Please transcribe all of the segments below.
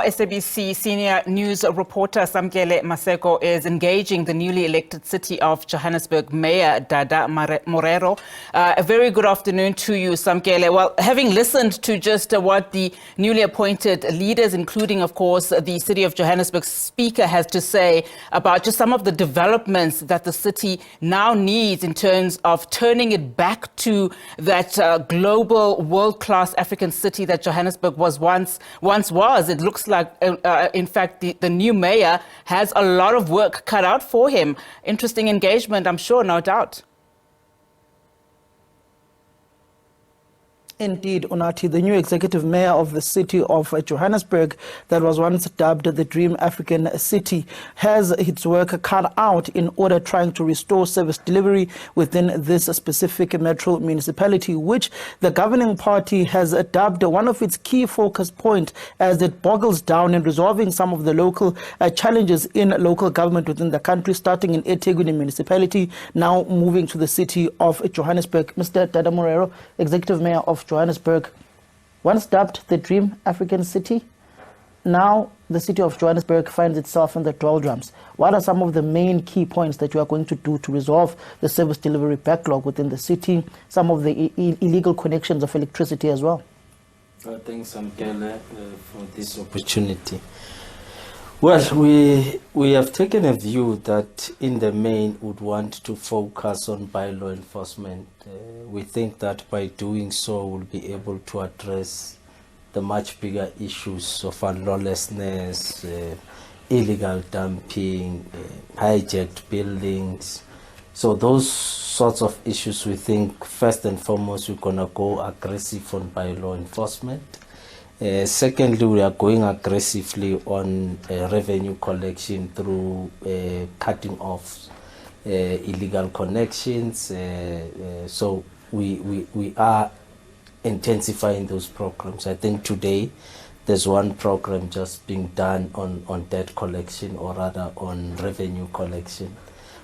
SABC senior news reporter Samkele Maseko is engaging the newly elected city of Johannesburg Mayor Dada Morero. A very good afternoon to you, Samkele. Well, having listened to just what the newly appointed leaders, including, of course, the City of Johannesburg Speaker, has to say about just some of the developments that the city now needs in terms of turning it back to that global world-class African city that Johannesburg was once was. It looks like, in fact, the new mayor has a lot of work cut out for him. Interesting engagement, I'm sure, no doubt. Indeed, Unati, the new executive mayor of the city of Johannesburg, that was once dubbed the Dream African City, has its work cut out in order trying to restore service delivery within this specific metro municipality, which the governing party has dubbed one of its key focus points as it boggles down in resolving some of the local challenges in local government within the country, starting in eThekwini municipality, now moving to the city of Johannesburg. Mr. Dada Morero, executive mayor of Johannesburg, once dubbed the Dream African City, now the city of Johannesburg finds itself in the doldrums. What are some of the main key points that you are going to do to resolve the service delivery backlog within the city, some of the illegal connections of electricity as well? Thanks, Samkele, for this opportunity. Well, we have taken a view that in the main would want to focus on bylaw enforcement. We think that by doing so we'll be able to address the much bigger issues of lawlessness, illegal dumping, hijacked buildings. So those sorts of issues, we think first and foremost we're going to go aggressive on bylaw enforcement. Secondly, we are going aggressively on revenue collection through cutting off illegal connections. So we are intensifying those programs. I think today there's one program just being done on debt collection, or rather on revenue collection,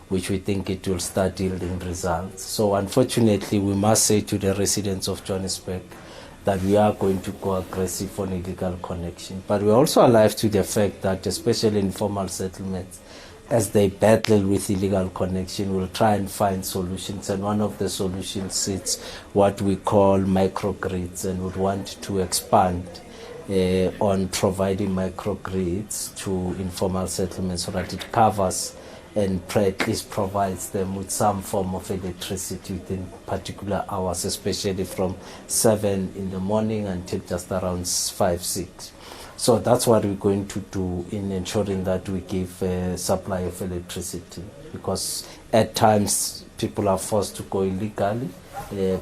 which we think it will start yielding results. So unfortunately, we must say to the residents of Johannesburg that we are going to go aggressive on illegal connection. But we're also alive to the fact that, especially informal settlements, as they battle with illegal connection, we'll try and find solutions. And one of the solutions is what we call microgrids, and would want to expand on providing microgrids to informal settlements so that it covers and at least provides them with some form of electricity within particular hours, especially from 7 in the morning until just around 5, 6. So that's what we're going to do in ensuring that we give a supply of electricity, because at times people are forced to go illegally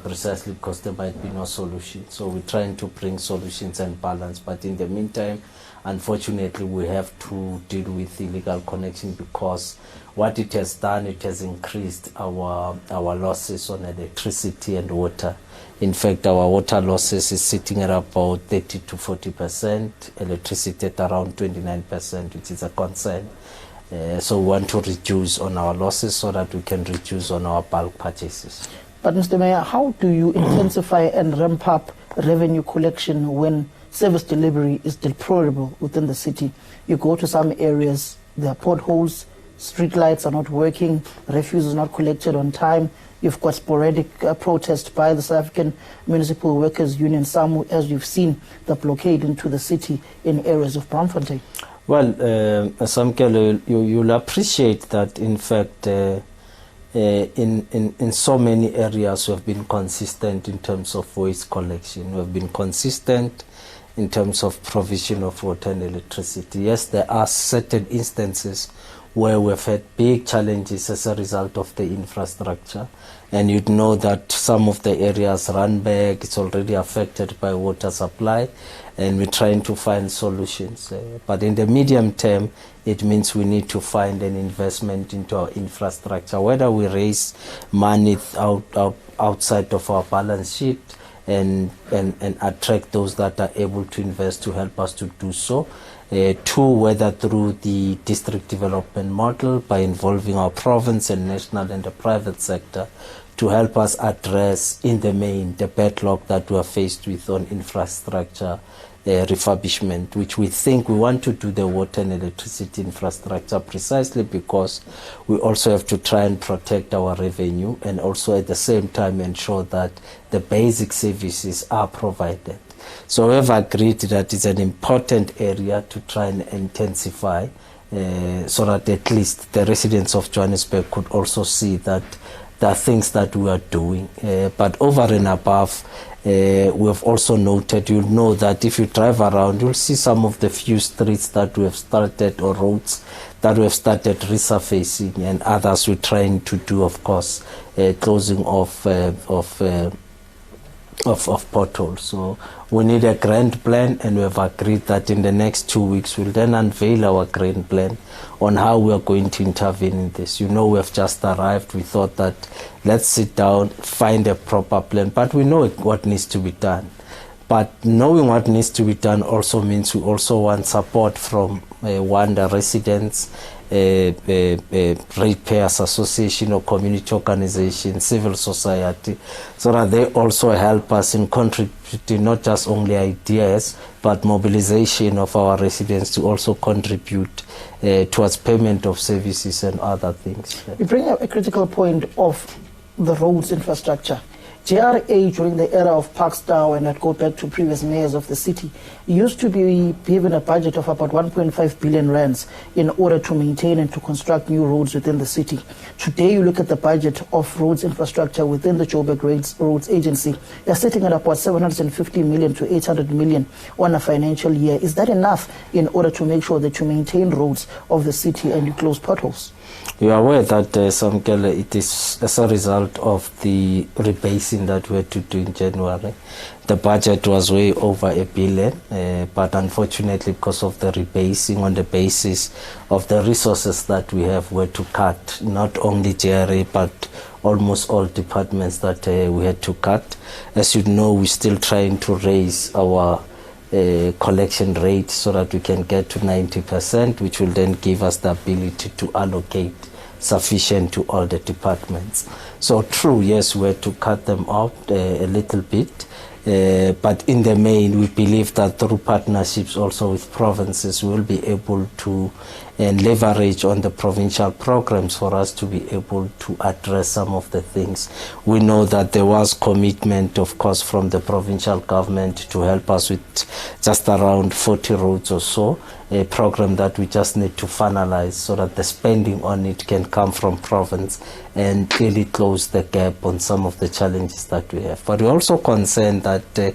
precisely because there might be no solution. So we're trying to bring solutions and balance, but in the meantime, unfortunately, we have to deal with illegal connection, because what it has done, it has increased our losses on electricity and water. In fact, our water losses is sitting at about 30 to 40%, electricity at around 29%, which is a concern. So we want to reduce on our losses so that we can reduce on our bulk purchases. But Mr. Mayor, how do you intensify and ramp up revenue collection when service delivery is deplorable within the city? You go to some areas, there are potholes, street lights are not working, refuse is not collected on time. You've got sporadic protests by the South African Municipal Workers Union, some, as you've seen, the blockade into the city in areas of Braamfontein. Well, Samkele, you'll appreciate that, in fact, in so many areas we have been consistent in terms of waste collection. We have been consistent in terms of provision of water and electricity. Yes, there are certain instances where we've had big challenges as a result of the infrastructure. And you'd know that some of the areas, Randburg, it's already affected by water supply, and we're trying to find solutions. But in the medium term, it means we need to find an investment into our infrastructure, whether we raise money outside of our balance sheet and attract those that are able to invest to help us to do so. Two, whether through the district development model by involving our province and national and the private sector to help us address in the main the backlog that we are faced with on infrastructure refurbishment, which we think we want to do the water and electricity infrastructure precisely because we also have to try and protect our revenue and also at the same time ensure that the basic services are provided. So we have agreed that it's an important area to try and intensify so that at least the residents of Johannesburg could also see that there are things that we are doing. But over and above, we have also noted, you'll know that if you drive around, you'll see some of the few streets that we have started or roads that we have started resurfacing, and others we're trying to do, of course, closing of potholes. So we need a grand plan, and we have agreed that in the next 2 weeks we'll then unveil our grand plan on how we are going to intervene in this. You know, we have just arrived. We thought that let's sit down, find a proper plan, but we know what needs to be done. But knowing what needs to be done also means we also want support from the residents, ratepayers association or community organization, civil society, so that they also help us in contributing not just only ideas, but mobilization of our residents to also contribute towards payment of services and other things. You bring up a critical point of the roads infrastructure. JRA during the era of Parkstown, and I'd go back to previous mayors of the city, used to be given a budget of about 1.5 billion rands in order to maintain and to construct new roads within the city. Today, you look at the budget of roads infrastructure within the Joburg Roads Agency, they're sitting at about 750 million to 800 million on a financial year. Is that enough in order to make sure that you maintain roads of the city and you close potholes? You are aware that, Samkele, it is as a result of the rebasing that we had to do in January. The budget was way over $1 billion, but unfortunately because of the rebasing on the basis of the resources that we have, we had to cut not only JRA but almost all departments that we had to cut. As you know, we're still trying to raise our collection rate so that we can get to 90%, which will then give us the ability to allocate sufficient to all the departments. So true, yes, we had to cut them out a little bit, but in the main, we believe that through partnerships also with provinces, we will be able to leverage on the provincial programs for us to be able to address some of the things. We know that there was commitment, of course, from the provincial government to help us with just around 40 roads or so, a program that we just need to finalize so that the spending on it can come from province and clearly close the gap on some of the challenges that we have. But we're also concerned that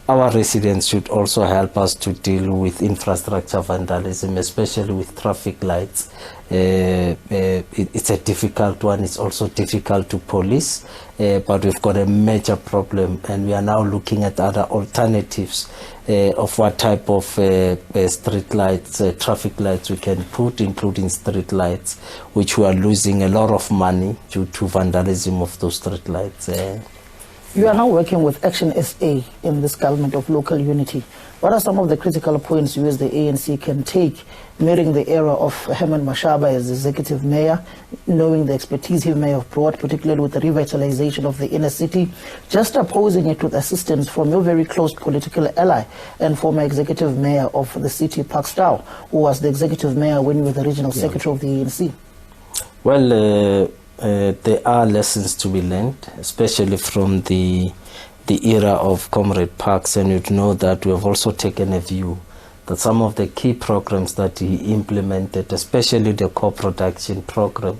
our residents should also help us to deal with infrastructure vandalism, especially with traffic lights. It's a difficult one. It's also difficult to police, but we've got a major problem, and we are now looking at other alternatives of what type of street lights, traffic lights we can put, including street lights, which we are losing a lot of money due to vandalism of those street lights. You are now working with Action SA in this government of local unity. What are some of the critical points you as the ANC can take, mirroring the era of Herman Mashaba as executive mayor, knowing the expertise he may have brought, particularly with the revitalization of the inner city, just opposing it with assistance from your very close political ally and former executive mayor of the city, Parkstown, who was the executive mayor when you were the regional secretary of the ANC? Well, there are lessons to be learned, especially from the era of Comrade Parks, and you'd know that we have also taken a view that some of the key programs that he implemented, especially the co-production program,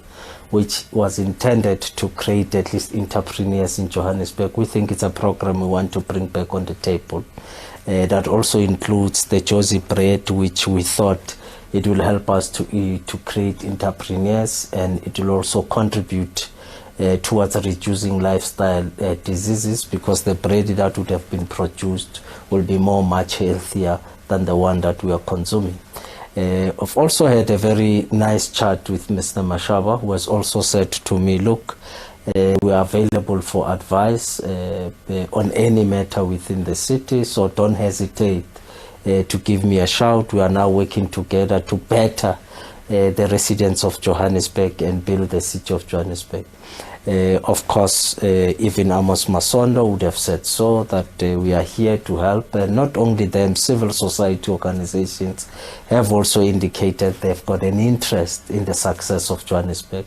which was intended to create at least entrepreneurs in Johannesburg, we think it's a program we want to bring back on the table. That also includes the Josie Bread, which we thought it will help us to create entrepreneurs, and it will also contribute towards reducing lifestyle diseases, because the bread that would have been produced will be much healthier than the one that we are consuming. I've also had a very nice chat with Mr. Mashaba, who has also said to me, look, we are available for advice on any matter within the city, so don't hesitate to give me a shout. We are now working together to better the residents of Johannesburg and build the city of Johannesburg. Of course, even Amos Masondo would have said so, that we are here to help. Not only them, civil society organizations have also indicated they've got an interest in the success of Johannesburg.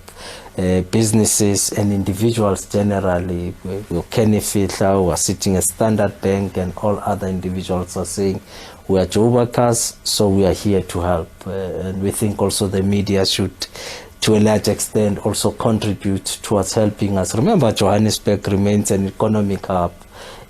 Businesses and individuals generally, Kenny Fitla, who are sitting at Standard Bank, and all other individuals are saying, we are job workers, so we are here to help. And we think also the media should, to a large extent, also contribute towards helping us. Remember, Johannesburg remains an economic hub.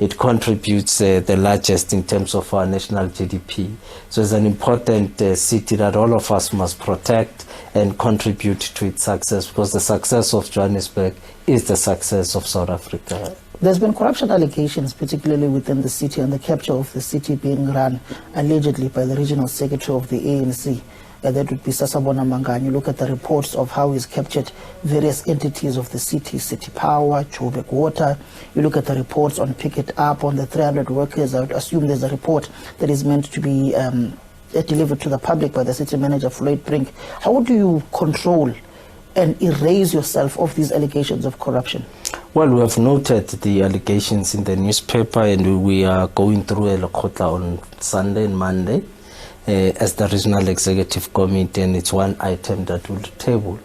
It contributes the largest in terms of our national GDP. So it's an important city that all of us must protect and contribute to its success, because the success of Johannesburg is the success of South Africa. There's been corruption allegations, particularly within the city, and the capture of the city being run allegedly by the regional secretary of the ANC. That would be Sasabona Mangani. You look at the reports of how he's captured various entities of the city, City Power, Joburg Water. You look at the reports on Pick It Up, on the 300 workers. I would assume there's a report that is meant to be delivered to the public by the city manager, Floyd Brink. How do you control and erase yourself of these allegations of corruption? Well, we have noted the allegations in the newspaper, and we are going through a Lekgotla on Sunday and Monday as the Regional Executive Committee, and it's one item that we'll table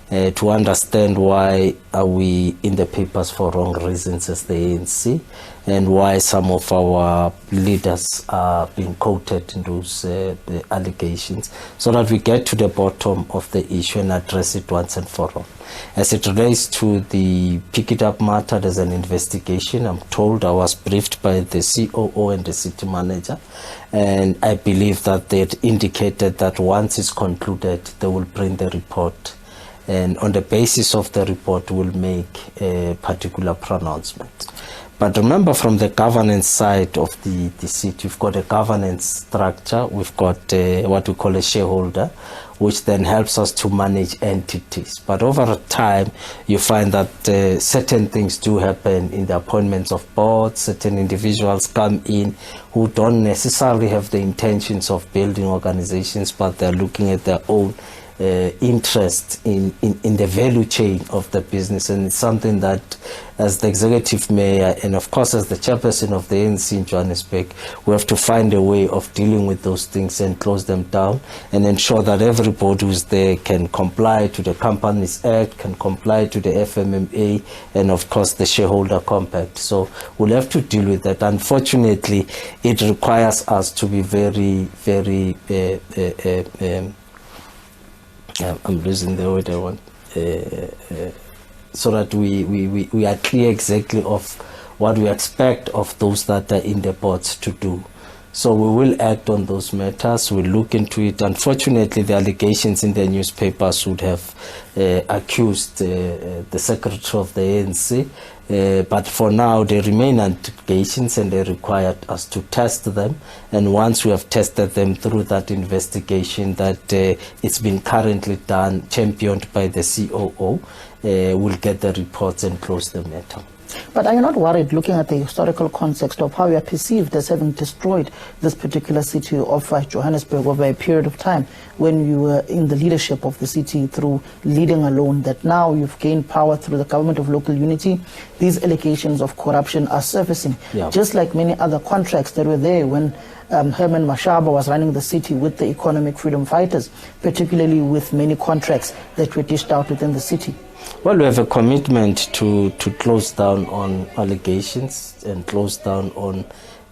to understand why are we in the papers for wrong reasons as the ANC, and why some of our leaders are being quoted in those allegations, so that we get to the bottom of the issue and address it once and for all. As it relates to the Pick It Up matter, there's an investigation. I'm told, I was briefed by the COO and the city manager, and I believe that they had indicated that once it's concluded, they will bring the report. And on the basis of the report, we'll make a particular pronouncement. But remember, from the governance side of the city, we've got a governance structure. We've got what we call a shareholder, which then helps us to manage entities. But over time, you find that certain things do happen in the appointments of boards. Certain individuals come in who don't necessarily have the intentions of building organizations, but they're looking at their own interest in the value chain of the business. And it's something that, as the executive mayor and of course as the chairperson of the ANC in Johannesburg, we have to find a way of dealing with those things and close them down, and ensure that everybody who's there can comply to the Companies Act, can comply to the FMMA, and of course the shareholder compact. So we'll have to deal with that. Unfortunately, it requires us to be very I'm losing the word I want. So that we are clear exactly of what we expect of those that are in the boards to do. So we will act on those matters. We'll look into it. Unfortunately, the allegations in the newspapers would have accused the secretary of the ANC. But for now, they remain allegations, and they required us to test them. And once we have tested them through that investigation that it's been currently done, championed by the COO, we'll get the reports and close the matter. But are you not worried, looking at the historical context of how you are perceived as having destroyed this particular city of Johannesburg over a period of time, when you were in the leadership of the city through leading alone, that now you've gained power through the government of local unity? These allegations of corruption are surfacing, just like many other contracts that were there when Herman Mashaba was running the city with the economic freedom fighters, particularly with many contracts that were dished out within the city. Well, we have a commitment to close down on allegations and close down on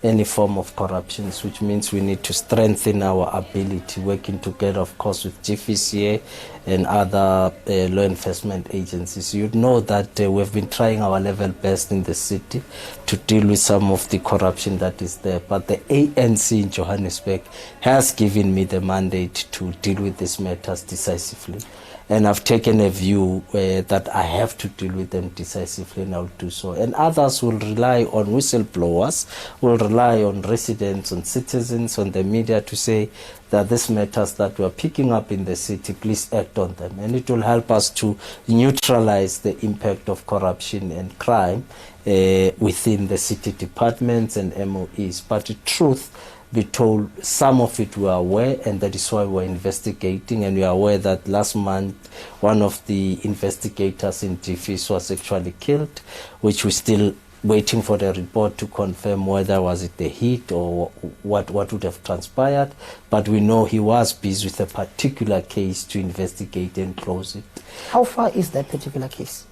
any form of corruption, which means we need to strengthen our ability, working together, of course, with GVCA and other law enforcement agencies. You'd know that we've been trying our level best in the city to deal with some of the corruption that is there. But the ANC in Johannesburg has given me the mandate to deal with these matters decisively. And I've taken a view that I have to deal with them decisively, and I'll do so. And others will rely on whistleblowers, will rely on residents, on citizens, on the media to say that these matters that we're picking up in the city, please act on them. And it will help us to neutralize the impact of corruption and crime within the city departments and MOEs. But the truth be told some of it we are aware, and that is why we're investigating. And we are aware that last month one of the investigators in Tifis was actually killed, which we're still waiting for the report to confirm whether was it the heat or what would have transpired. But we know he was busy with a particular case to investigate and close it. How far is that particular case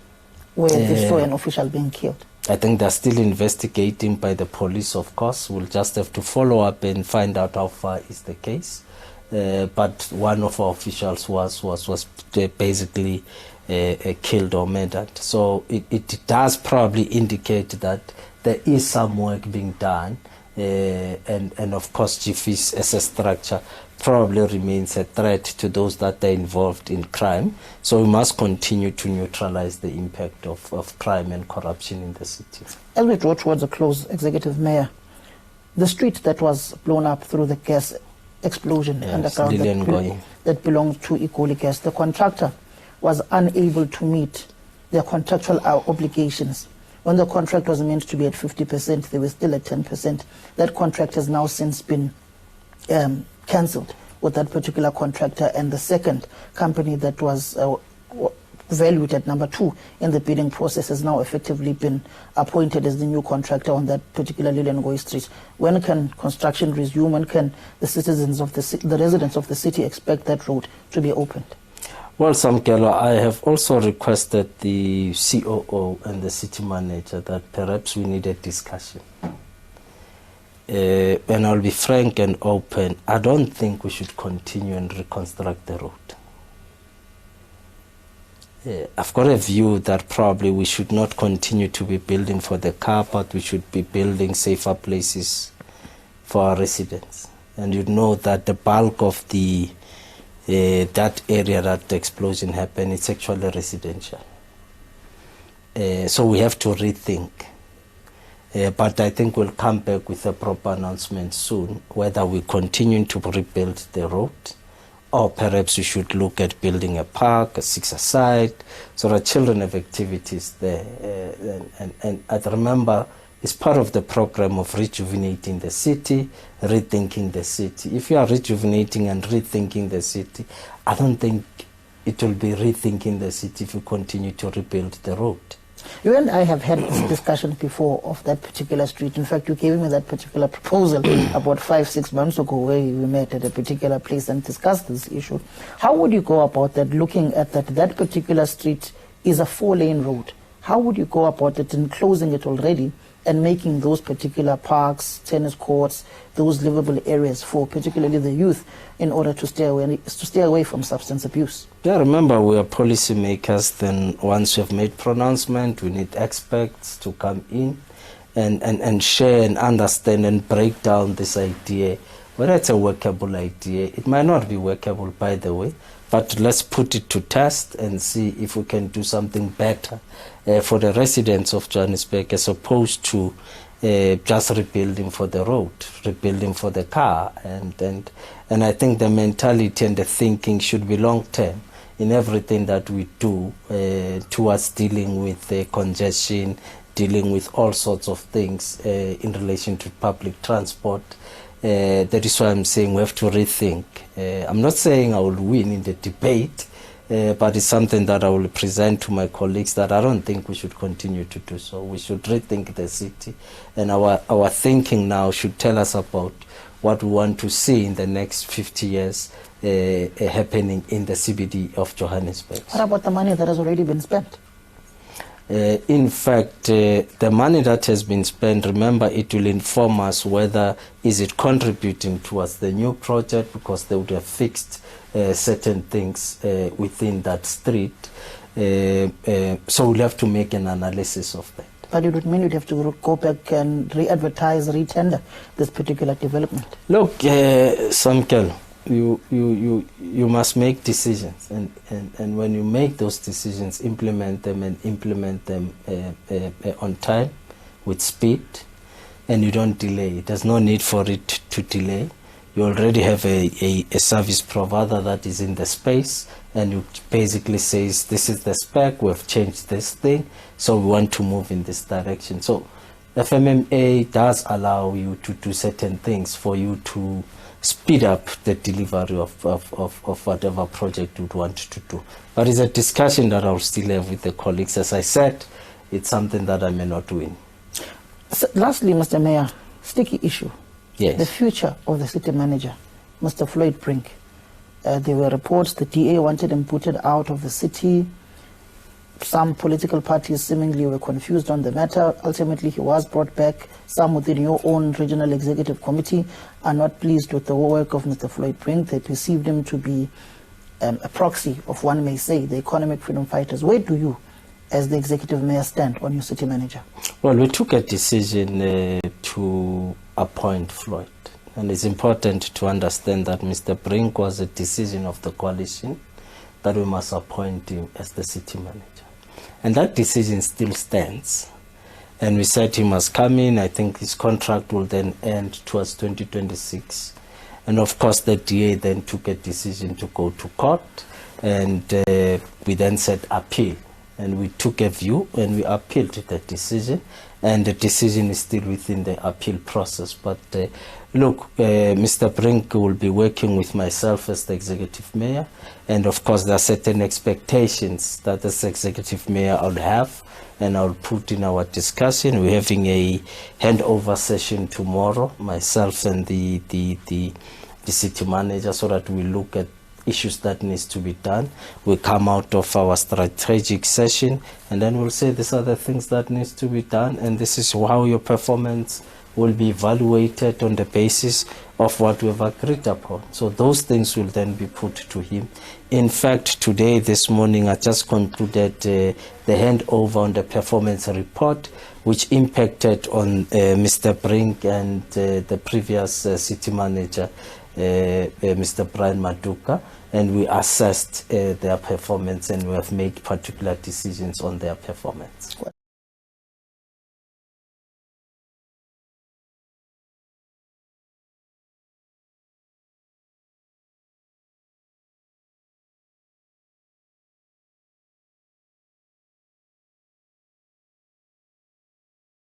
where they saw an official being killed? I think they're still investigating by the police, of course. We'll just have to follow up and find out how far is the case. But one of our officials was basically killed or murdered. So it does probably indicate that there is some work being done. And of course, GFIS as a structure probably remains a threat to those that are involved in crime. So we must continue to neutralize the impact of crime and corruption in the city. As we draw towards a close, Executive Mayor, the street that was blown up through the gas explosion underground that belonged to Equally Gas, the contractor was unable to meet their contractual obligations. When the contract was meant to be at 50%, they were still at 10%. That contract has now since been cancelled with that particular contractor, and the second company that was valued at number 2 in the bidding process has now effectively been appointed as the new contractor on that particular Lioy Street. When can construction resume? When can the citizens of the residents of the city expect that road to be opened? Well, Samkele, I have also requested the COO and the city manager that perhaps we need a discussion. And I'll be frank and open, I don't think we should continue and reconstruct the road. I've got a view that probably we should not continue to be building for the car, but we should be building safer places for our residents. And you know that the bulk of that area that the explosion happened, it's actually residential. So we have to rethink. But I think we'll come back with a proper announcement soon, whether we continue to rebuild the road, or perhaps we should look at building a park, a 6-a-side, so that children have activities there. And I remember it's part of the program of rejuvenating the city, rethinking the city. If you are rejuvenating and rethinking the city, I don't think it will be rethinking the city if you continue to rebuild the road. You and I have had this discussion before of that particular street. In fact, you gave me that particular proposal about 5-6 months ago, where we met at a particular place and discussed this issue. How would you go about that, looking at that particular street is a 4-lane road? How would you go about it in closing it already and making those particular parks, tennis courts, those livable areas for particularly the youth in order to stay away from substance abuse? Yeah, remember, we are policy makers. Then once we have made pronouncement, we need experts to come in and share and understand and break down this idea. Whether it's a workable idea, it might not be workable, by the way, but let's put it to test and see if we can do something better for the residents of Johannesburg, as opposed to just rebuilding for the road, rebuilding for the car. And I think the mentality and the thinking should be long-term in everything that we do towards dealing with congestion, dealing with all sorts of things in relation to public transport. That is why I'm saying we have to rethink. I'm not saying I will win in the debate, but it's something that I will present to my colleagues that I don't think we should continue to do so. We should rethink the city, and our thinking now should tell us about what we want to see in the next 50 years happening in the CBD of Johannesburg. What about the money that has already been spent? In fact, the money that has been spent, remember, it will inform us whether is it contributing towards the new project, because they would have fixed certain things within that street. So we'll have to make an analysis of that. But it would mean you'd have to go back and re-advertise, re-tender this particular development. Look, Samkele, you must make decisions, and when you make those decisions, implement them on time, with speed, and you don't delay. There's no need for it to delay. You already have a service provider that is in the space, and you basically says, this is the spec, we've changed this thing, so we want to move in this direction. So FMMA does allow you to do certain things for you to speed up the delivery of whatever project you'd want to do. But it's a discussion that I'll still have with the colleagues. As I said, it's something that I may not win. So lastly, Mr. Mayor, sticky issue. Yes. The future of the city manager, Mr. Floyd Brink. There were reports the DA wanted him booted out of the city. Some political parties seemingly were confused on the matter. Ultimately, he was brought back. Some within your own regional executive committee are not pleased with the work of Mr. Floyd Brink. They perceived him to be a proxy of, one may say, the economic freedom fighters. Where do you, as the executive mayor, stand on your city manager? Well, we took a decision to appoint Floyd. And it's important to understand that Mr. Brink was a decision of the coalition that we must appoint him as the city manager. And that decision still stands. And we said he must come in. I think his contract will then end towards 2026. And of course, the DA then took a decision to go to court. And we then said appeal. And we took a view and we appealed the decision. And the decision is still within the appeal process. But look, Mr. Brink will be working with myself as the executive mayor. And of course, there are certain expectations that as executive mayor I'll have and I'll put in our discussion. We're having a handover session tomorrow, myself and the city manager, so that we look at issues that needs to be done. We come out of our strategic session and then we'll say these are the things that needs to be done and this is how your performance will be evaluated on the basis of what we've agreed upon. So those things will then be put to him. In fact, today, this morning, I just concluded the handover on the performance report, which impacted on Mr. Brink and the previous city manager, Mr. Brian Maduka, and we assessed their performance and we have made particular decisions on their performance.